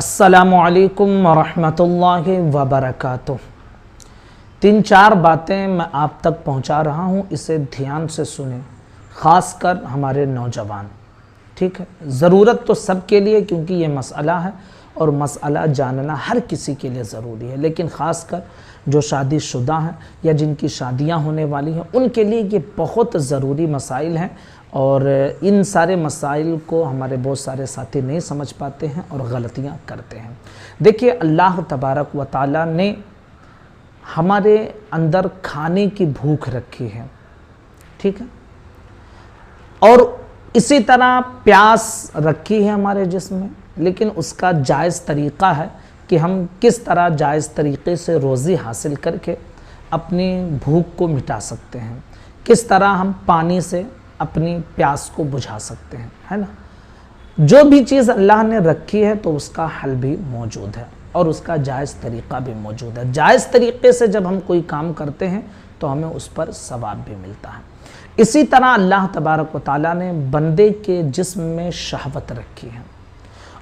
अस्सलामु अलैकुम वरहमतुल्लाहि वबरकातुह। 3-4 बातें मैं आप तक पहुंचा रहा हूं, इसे ध्यान से सुने, ख़ास कर हमारे नौजवान। ठीक है, ज़रूरत तो सबके लिए, क्योंकि ये मसला है और मसला जानना हर किसी के लिए ज़रूरी है, लेकिन ख़ास कर जो शादीशुदा हैं या जिनकी शादियां होने वाली हैं उनके लिए ये बहुत ज़रूरी मसाइल हैं। और इन सारे मसाइल को हमारे बहुत सारे साथी नहीं समझ पाते हैं और गलतियां करते हैं। देखिए, अल्लाह तबारक व तआला ने हमारे अंदर खाने की भूख रखी है, ठीक है, और इसी तरह प्यास रखी है हमारे जिस्म में, लेकिन उसका जायज़ तरीक़ा है कि हम किस तरह जायज़ तरीक़े से रोज़ी हासिल करके अपनी भूख को मिटा सकते हैं, किस तरह हम पानी से अपनी प्यास को बुझा सकते हैं, है ना। जो भी चीज़ अल्लाह ने रखी है तो उसका हल भी मौजूद है और उसका जायज़ तरीक़ा भी मौजूद है। जायज़ तरीक़े से जब हम कोई काम करते हैं तो हमें उस पर सवाब भी मिलता है। इसी तरह अल्लाह तबारक व तआला ने बंदे के जिस्म में शहवत रखी है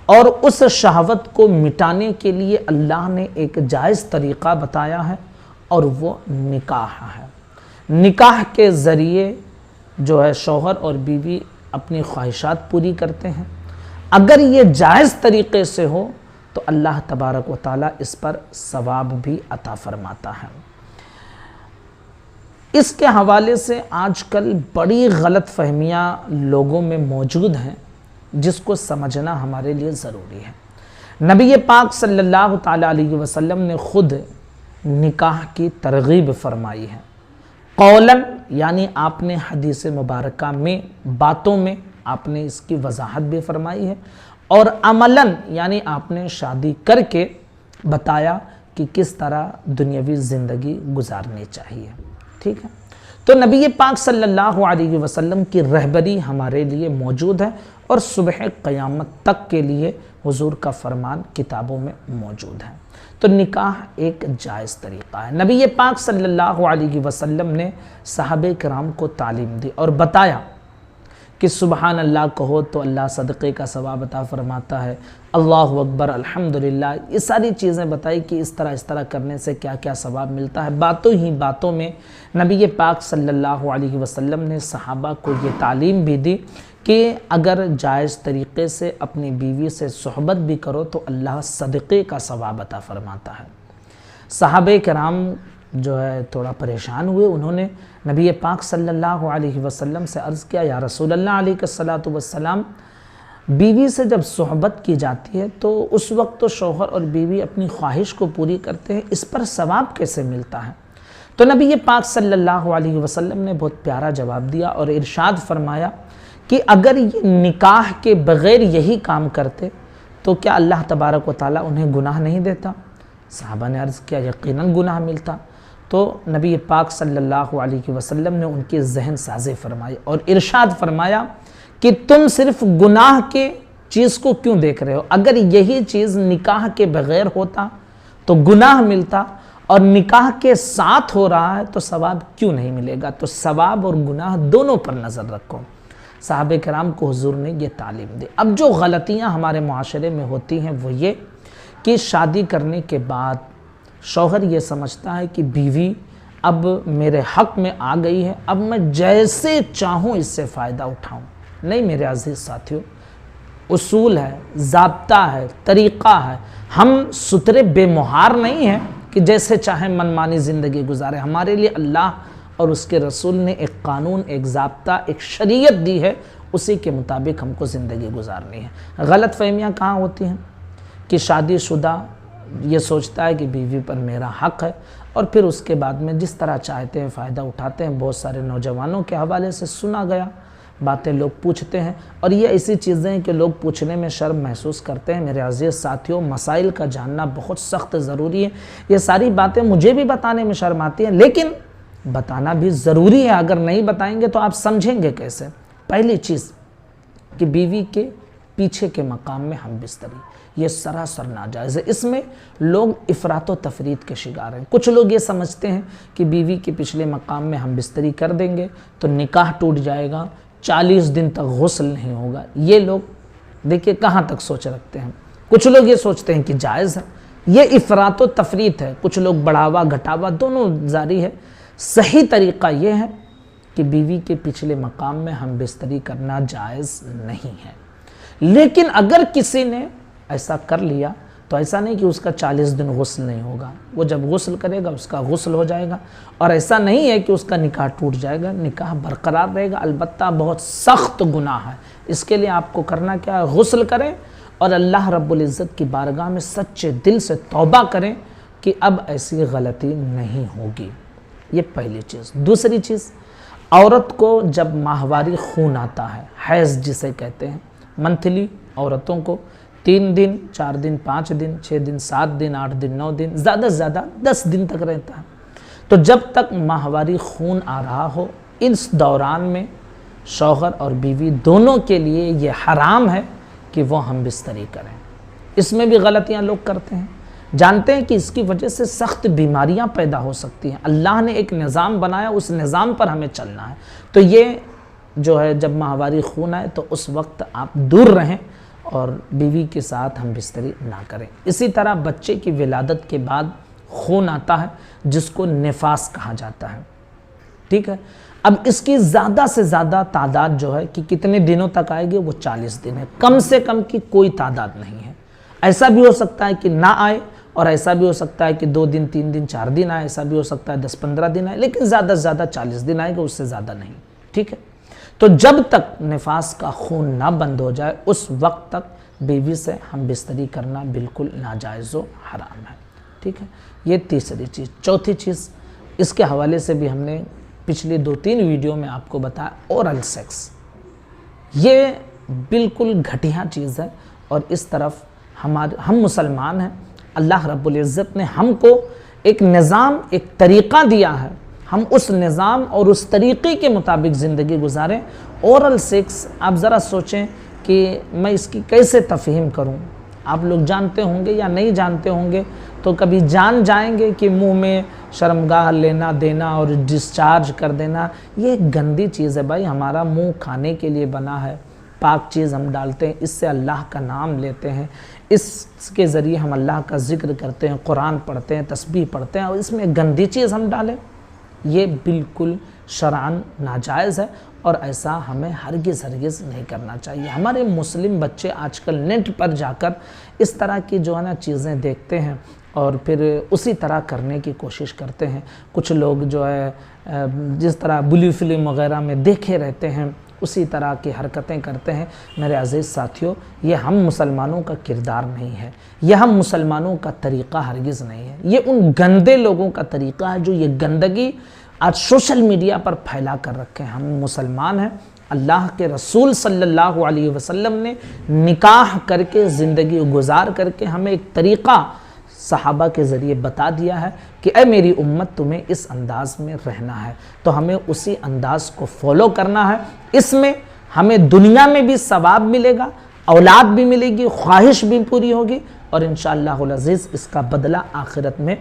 और उस शहवत को मिटाने के लिए अल्लाह ने एक जायज़ तरीक़ा बताया है और वो निकाह है। निकाह के ज़रिए जो है शौहर और बीवी अपनी ख्वाहिशात पूरी करते हैं। अगर ये जायज़ तरीक़े से हो तो अल्लाह तबारक व तआला इस पर सवाब भी अता फरमाता है। इसके हवाले से आजकल बड़ी गलत फहमियाँ लोगों में मौजूद हैं, जिसको समझना हमारे लिए ज़रूरी है। नबी पाक सल्लल्लाहु ताला अलैहि वसल्लम ने ख़ुद निकाह की तरगीब फरमाई है। कौलन यानी आपने हदीस मुबारका में, बातों में आपने इसकी वजाहत भी फरमाई है, और अमलन यानी आपने शादी करके बताया कि किस तरह दुनियावी ज़िंदगी गुजारनी चाहिए। ठीक है, तो नबी पाक सल्लल्लाहु अलैहि वसल्लम की रहबरी हमारे लिए मौजूद है और सुबह क़यामत तक के लिए हुजूर का फरमान किताबों में मौजूद है। तो निकाह एक जायज़ तरीक़ा है। नबी पाक सल्लल्लाहु अलैहि वसल्लम ने सहाबे किराम को तालीम दी और बताया कि सुबहान अल्लाह कहो तो अल्लाह सदक़े का सवाब अता फरमाता है, अल्लाहु अकबर, अल्हम्दुलिल्लाह, ये सारी चीज़ें बताई कि इस तरह करने से क्या क्या सवाब मिलता है। बातों ही बातों में नबी पाक सल्लल्लाहु अलैहि वसल्लम ने सहाबा को ये तालीम भी दी कि अगर जायज़ तरीक़े से अपनी बीवी से सोहबत भी करो तो अल्लाह सदक़े का सवाब अता फरमाता है। सहाबे किराम जो है थोड़ा परेशान हुए, उन्होंने नबी पाक सल्लल्लाहु अलैहि वसल्लम से अर्ज़ किया, या रसूल अल्लाह अलैहिस्सलातु वस्सलाम, बीवी से जब सोहबत की जाती है तो उस वक्त तो शौहर और बीवी अपनी ख्वाहिश को पूरी करते हैं, इस पर सवाब कैसे मिलता है। तो नबी पाक सल्लल्लाहु अलैहि वसल्लम ने बहुत प्यारा जवाब दिया और इरशाद फरमाया कि अगर ये निकाह के बग़ैर यही काम करते तो क्या अल्लाह तबारक व तआला उन्हें गुनाह नहीं देता। सहाबा ने अर्ज़ किया, यकीनन गुनाह मिलता। तो नबी पाक सल्लल्लाहु अलैहि वसल्लम ने उनकी जहन साज़ी फरमाई और इरशाद फरमाया कि तुम सिर्फ गुनाह के चीज़ को क्यों देख रहे हो, अगर यही चीज़ निकाह के बग़ैर होता तो गुनाह मिलता और निकाह के साथ हो रहा है तो सवाब क्यों नहीं मिलेगा। तो सवाब और गुनाह दोनों पर नज़र रखो। साहबे कराम को हुजूर ने ये तालीम दी। अब जो गलतियाँ हमारे मुआशरे में होती हैं वो ये कि शादी करने के बाद शौहर ये समझता है कि बीवी अब मेरे हक़ में आ गई है, अब मैं जैसे चाहूँ इससे फ़ायदा उठाऊँ। नहीं मेरे अज़ीज़ साथियों, उसूल है, ज़ाब्ता है, तरीक़ा है। हम सुतरे बेमुहार नहीं हैं कि जैसे चाहें मनमानी ज़िंदगी गुजारे। हमारे लिए अल्लाह और उसके रसूल ने एक कानून, एक ज़ाब्ता, एक शरीयत दी है, उसी के मुताबिक हमको ज़िंदगी गुजारनी है। गलत फहमियाँ कहाँ होती हैं कि शादीशुदा ये सोचता है कि बीवी पर मेरा हक़ है और फिर उसके बाद में जिस तरह चाहते हैं फ़ायदा उठाते हैं। बहुत सारे नौजवानों के हवाले से सुना गया बातें लोग पूछते हैं और ये ऐसी चीज़ें हैं कि लोग पूछने में शर्म महसूस करते हैं। मेरे अज़ीज़ साथियों, मसाइल का जानना बहुत सख्त ज़रूरी है। ये सारी बातें मुझे भी बताने में शर्म आती हैं, लेकिन बताना भी ज़रूरी है। अगर नहीं बताएंगे तो आप समझेंगे कैसे। पहली चीज़ कि बीवी के पीछे के मकाम में हम बिस्तरी, ये सरासर नाजायज़ है। इसमें लोग इफ़रात व तफरीत के शिकार हैं। कुछ लोग ये समझते हैं कि बीवी के पिछले मकाम में हम बिस्तरी कर देंगे तो निकाह टूट जाएगा, 40 दिन तक गुस्ल नहीं होगा। ये लोग देखिए कहाँ तक सोच रखते हैं। کچھ لوگ یہ سوچتے ہیں کہ جائز ہے، یہ افراط و تفریط ہے، کچھ لوگ بڑھاوا گھٹاوا دونوں جاری ہے۔ صحیح طریقہ یہ ہے کہ بیوی کے پچھلے مقام میں ہم بستری کرنا جائز نہیں ہے۔ لیکن اگر کسی نے ایسا کر لیا تو ایسا نہیں کہ اس کا 40 دن غسل نہیں ہوگا، وہ جب غسل کرے گا اس کا غسل ہو جائے گا، اور ایسا نہیں ہے کہ اس کا نکاح ٹوٹ جائے گا، نکاح برقرار رہے گا۔ البتہ بہت سخت گناہ ہے، اس کے لیے آپ کو کرنا کیا ہے؟ غسل کریں اور اللہ رب العزت کی بارگاہ میں سچے دل سے توبہ کریں کہ اب ایسی غلطی نہیں ہوگی۔ یہ پہلی چیز۔ دوسری چیز، عورت کو جب ماہواری خون آتا ہے، حیض جسے کہتے ہیں، منتھلی عورتوں کو 3 دن 4 دن 5 دن 6 دن 7 دن 8 دن 9 دن زیادہ سے زیادہ 10 دن تک رہتا ہے۔ تو جب تک ماہواری خون آ رہا ہو، اس دوران میں شوہر اور بیوی دونوں کے لیے یہ حرام ہے کہ وہ ہم بستری کریں۔ اس میں بھی غلطیاں لوگ کرتے ہیں، جانتے ہیں کہ اس کی وجہ سے سخت بیماریاں پیدا ہو سکتی ہیں۔ اللہ نے ایک نظام بنایا، اس نظام پر ہمیں چلنا ہے۔ تو یہ جو ہے جب ماہواری خون آئے تو اس وقت آپ دور رہیں اور بیوی کے ساتھ ہم بستری نہ کریں۔ اسی طرح بچے کی ولادت کے بعد خون آتا ہے جس کو نفاس کہا جاتا ہے، ٹھیک ہے۔ اب اس کی زیادہ سے زیادہ تعداد جو ہے کہ کتنے دنوں تک آئے گی، وہ 40 دن ہے، کم سے کم کی کوئی تعداد نہیں ہے۔ ایسا بھی ہو سکتا ہے کہ نہ آئے، اور ایسا بھی ہو سکتا ہے کہ 2 دن 3 دن 4 دن آئے، ایسا بھی ہو سکتا ہے 10-15 دن آئے، لیکن زیادہ سے زیادہ 40 دن آئے گا، اس سے زیادہ نہیں، ٹھیک ہے۔ تو جب تک نفاس کا خون نہ بند ہو جائے اس وقت تک بیوی سے ہم بستری کرنا بالکل ناجائز و حرام ہے، ٹھیک ہے۔ یہ تیسری چیز۔ چوتھی چیز، اس کے حوالے سے بھی ہم نے پچھلی 2-3 ویڈیو میں آپ کو بتایا، اورل سیکس۔ یہ بالکل گھٹیا چیز ہے، اور اس طرف ہم مسلمان ہیں، اللہ رب العزت نے ہم کو ایک نظام، ایک طریقہ دیا ہے، ہم اس نظام اور اس طریقے کے مطابق زندگی گزاریں۔ اورل سیکس، آپ ذرا سوچیں کہ میں اس کی کیسے تفہیم کروں۔ آپ لوگ جانتے ہوں گے یا نہیں جانتے ہوں گے تو کبھی جان جائیں گے کہ منہ میں شرمگاہ لینا دینا اور ڈسچارج کر دینا، یہ ایک گندی چیز ہے بھائی۔ ہمارا منہ کھانے کے لیے بنا ہے، پاک چیز ہم ڈالتے ہیں، اس سے اللہ کا نام لیتے ہیں، اس کے ذریعے ہم اللہ کا ذکر کرتے ہیں، قرآن پڑھتے ہیں، تسبیح پڑھتے ہیں، اور اس میں گندی چیز ہم ڈالیں، یہ بالکل شرعاً ناجائز ہے، اور ایسا ہمیں ہرگز نہیں کرنا چاہیے۔ ہمارے مسلم بچے آج کل نیٹ پر جا کر اس طرح کی جو ہے نا چیزیں دیکھتے ہیں اور پھر اسی طرح کرنے کی کوشش کرتے ہیں۔ کچھ لوگ جو ہے جس طرح بلی فلم وغیرہ میں دیکھے رہتے ہیں، اسی طرح کی حرکتیں کرتے ہیں۔ میرے عزیز ساتھیوں، یہ ہم مسلمانوں کا کردار نہیں ہے، یہ ہم مسلمانوں کا طریقہ ہرگز نہیں ہے۔ یہ ان گندے لوگوں کا طریقہ ہے جو یہ گندگی آج سوشل میڈیا پر پھیلا کر رکھے ہیں۔ ہم مسلمان ہیں، اللہ کے رسول صلی اللہ علیہ وسلم نے نکاح کر کے زندگی گزار کر کے ہمیں ایک طریقہ صحابہ کے ذریعے بتا دیا ہے کہ اے میری امت، تمہیں اس انداز میں رہنا ہے، تو ہمیں اسی انداز کو فالو کرنا ہے۔ اس میں ہمیں دنیا میں بھی ثواب ملے گا، اولاد بھی ملے گی، خواہش بھی پوری ہوگی، اور انشاءاللہ العزیز اس کا بدلہ آخرت میں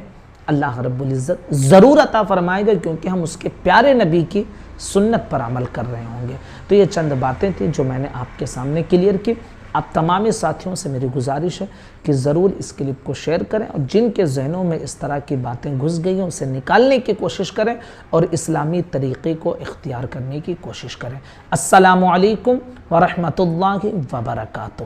اللہ رب العزت ضرور عطا فرمائے گا، کیونکہ ہم اس کے پیارے نبی کی سنت پر عمل کر رہے ہوں گے۔ تو یہ چند باتیں تھیں جو میں نے آپ کے سامنے کلیئر کی۔ آپ تمام ساتھیوں سے میری گزارش ہے کہ ضرور اس کلپ کو شیئر کریں، اور جن کے ذہنوں میں اس طرح کی باتیں گھس گئی ہیں اسے نکالنے کی کوشش کریں، اور اسلامی طریقے کو اختیار کرنے کی کوشش کریں۔ السلام علیکم ورحمۃ اللہ وبرکاتہ۔